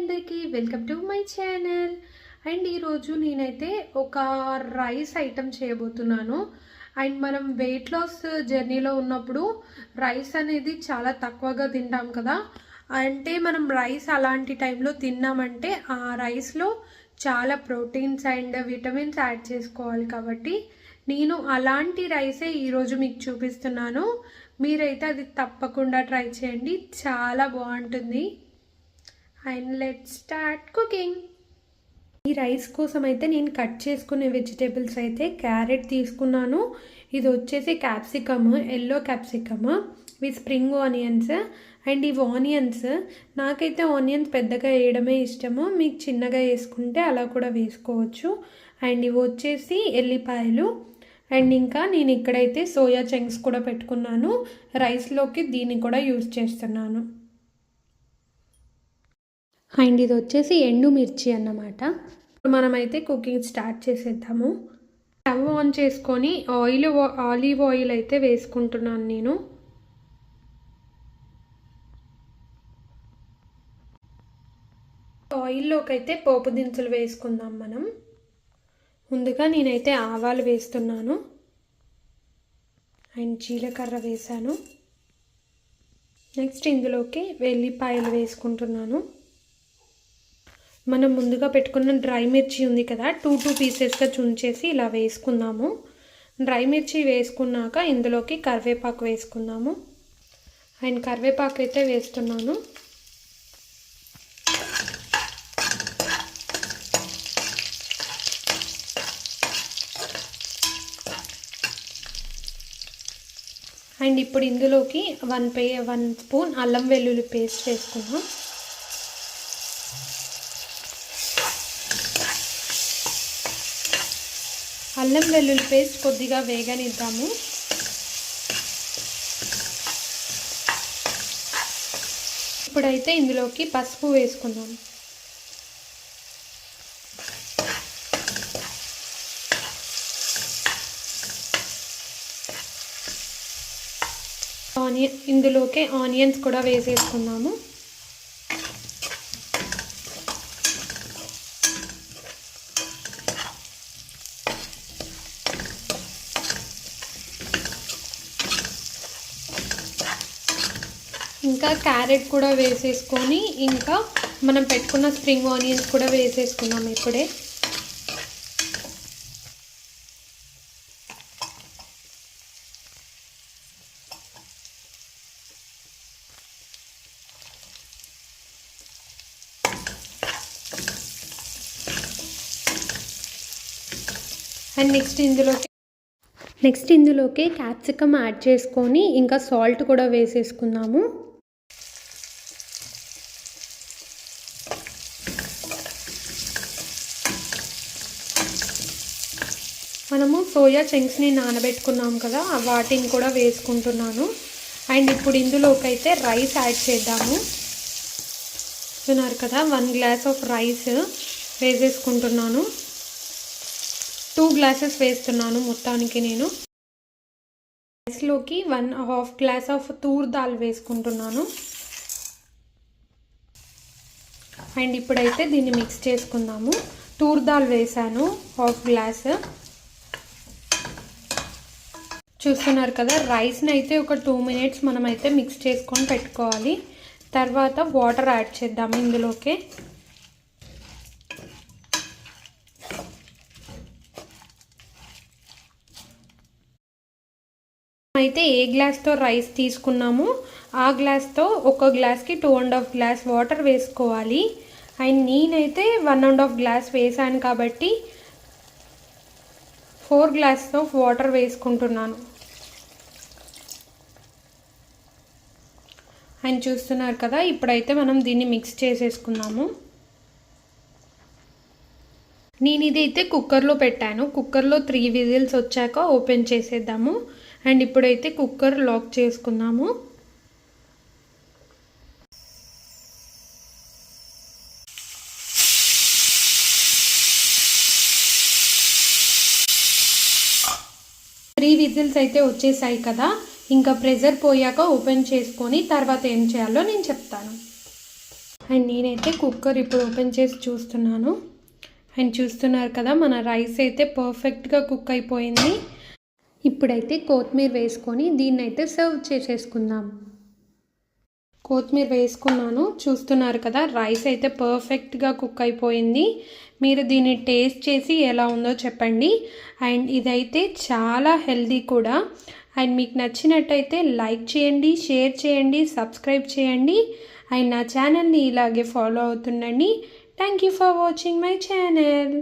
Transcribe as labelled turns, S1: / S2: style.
S1: అందరికీ welcome to my channel. And ఈరోజు నేనైతే ఒక రైస్ ఐటమ్ చేయబోతున్నాను. అండ్ మనం వెయిట్ లాస్ జర్నీలో ఉన్నప్పుడు రైస్ అనేది చాలా తక్కువగా తింటాం కదా. అంటే మనం రైస్ అలాంటి టైంలో తిన్నామంటే ఆ రైస్లో చాలా ప్రోటీన్స్ అండ్ విటమిన్స్ యాడ్ చేసుకోవాలి. కాబట్టి నేను అలాంటి రైసే ఈరోజు మీకు చూపిస్తున్నాను. మీరైతే అది తప్పకుండా ట్రై చేయండి, చాలా బాగుంటుంది. And let's start cooking. ఈ రైస్ కోసం అయితే నేను కట్ చేసుకునే వెజిటేబుల్స్ అయితే క్యారెట్ తీసుకున్నాను. ఇది వచ్చేసి క్యాప్సికమ్, ఎల్లో క్యాప్సికమ్, ఇవి స్ప్రింగ్ ఆనియన్స్. అండ్ ఇవి ఆనియన్స్, నాకైతే ఆనియన్స్ పెద్దగా వేయడమే ఇష్టము, మీకు చిన్నగా వేసుకుంటే అలా కూడా వేసుకోవచ్చు. అండ్ ఇవి వచ్చేసి ఎల్లిపాయలు. అండ్ ఇంకా నేను ఇక్కడైతే సోయా చంక్స్ కూడా పెట్టుకున్నాను. రైస్లోకి దీన్ని కూడా యూజ్ చేస్తున్నాను. అండ్ ఇది వచ్చేసి ఎండుమిర్చి అన్నమాట. ఇప్పుడు మనమైతే కుకింగ్ స్టార్ట్ చేసేద్దాము. స్టవ్ ఆన్ చేసుకొని ఆలివ్ ఆయిల్ అయితే వేసుకుంటున్నాను నేను. ఆయిల్లోకి అయితే పోపు దినుసులు వేసుకుందాం మనం. ముందుగా నేనైతే ఆవాలు వేస్తున్నాను అండ్ జీలకర్ర వేసాను. నెక్స్ట్ ఇందులోకి వెల్లిపాయలు వేసుకుంటున్నాను. మనం ముందుగా పెట్టుకున్న డ్రై మిర్చి ఉంది కదా, టూ పీసెస్గా చుంచేసి ఇలా వేసుకుందాము. డ్రై మిర్చి వేసుకున్నాక ఇందులోకి కరివేపాకు వేసుకుందాము. అండ్ కరివేపాకు అయితే వేస్తున్నాను. అండ్ ఇప్పుడు ఇందులోకి 1 స్పూన్ అల్లం వెల్లుల్లి పేస్ట్ వేసుకుందాం. అల్లం వెల్లుల్లి పేస్ట్ కొద్దిగా వేగనిద్దాము. ఇప్పుడైతే ఇందులోకి పసుపు వేసుకుందాం. ఇందులోకి ఆనియన్స్ కూడా వేసేసుకుందాము. ఇంకా క్యారెట్ కూడా వేసేసుకొని ఇంకా మనం పెట్టుకున్న స్ప్రింగ్ ఆనియన్స్ కూడా వేసేసుకున్నాం ఇప్పుడే. అండ్ నెక్స్ట్ ఇందులోకి క్యాప్సికమ్ యాడ్ చేసుకొని ఇంకా సాల్ట్ కూడా వేసేసుకుందాము. మనము సోయా చంక్స్ని నానబెట్టుకున్నాం కదా, వాటిని కూడా వేసుకుంటున్నాను. అండ్ ఇప్పుడు ఇందులోకి అయితే రైస్ యాడ్ చేద్దాము. చూస్తున్నారు కదా, 1 గ్లాస్ ఆఫ్ రైస్ వేసేసుకుంటున్నాను. 2 గ్లాసెస్ వేస్తున్నాను మొత్తానికి నేను. రైస్లోకి 1/2 గ్లాస్ ఆఫ్ తూర్ దాల్ వేసుకుంటున్నాను. అండ్ ఇప్పుడైతే దీన్ని మిక్స్ చేసుకుందాము. తూర్ దాల్ వేసాను 1/2 గ్లాస్. చూస్తున్నారు కదా, రైస్ని అయితే ఒక 2 మినిట్స్ మనమైతే మిక్స్ చేసుకొని పెట్టుకోవాలి. తర్వాత వాటర్ యాడ్ చేద్దాము ఇందులోకి. అయితే ఏ గ్లాస్తో రైస్ తీసుకున్నామో ఆ గ్లాస్తో ఒక గ్లాస్కి 2.5 గ్లాస్ వాటర్ వేసుకోవాలి. అండ్ నేనైతే 1.5 గ్లాస్ వేసాను కాబట్టి 4 గ్లాస్ ఆఫ్ వాటర్ వేసుకుంటున్నాను. అండ్ చూస్తున్నారు కదా, ఇప్పుడైతే మనం దీన్ని మిక్స్ చేసేసుకుందాము. నేను ఇదైతే కుక్కర్లో పెట్టాను. కుక్కర్లో 3 విజిల్స్ వచ్చాక ఓపెన్ చేసేద్దాము. అండ్ ఇప్పుడైతే కుక్కర్ లాక్ చేసుకుందాము. త్రీ విజిల్స్ అయితే వచ్చేసాయి కదా. ఇంకా ప్రెషర్ పోయాక ఓపెన్ చేసుకొని తర్వాత ఏం చేయాలో నేను చెప్తాను. అండ్ నేనైతే కుక్కర్ ఇప్పుడు ఓపెన్ చేసి చూస్తున్నాను. అండ్ చూస్తున్నారు కదా, మన రైస్ అయితే పర్ఫెక్ట్గా కుక్ అయిపోయింది. ఇప్పుడైతే కొత్తిమీర వేసుకొని దీన్నైతే సర్వ్ చేసేసుకుందాం. కొత్తిమీర వేసుకున్నాను. చూస్తున్నారు కదా, రైస్ అయితే పర్ఫెక్ట్గా కుక్ అయిపోయింది. మీరు దీన్ని టేస్ట్ చేసి ఎలా ఉందో చెప్పండి. అండ్ ఇదైతే చాలా హెల్దీ కూడా. అండ్ మీకు నచ్చినట్టయితే లైక్ చేయండి, షేర్ చేయండి, సబ్స్క్రైబ్ చేయండి. అండ్ నా ఛానల్ని ఇలాగే ఫాలో అవుతుండండి. Thank you for watching my channel.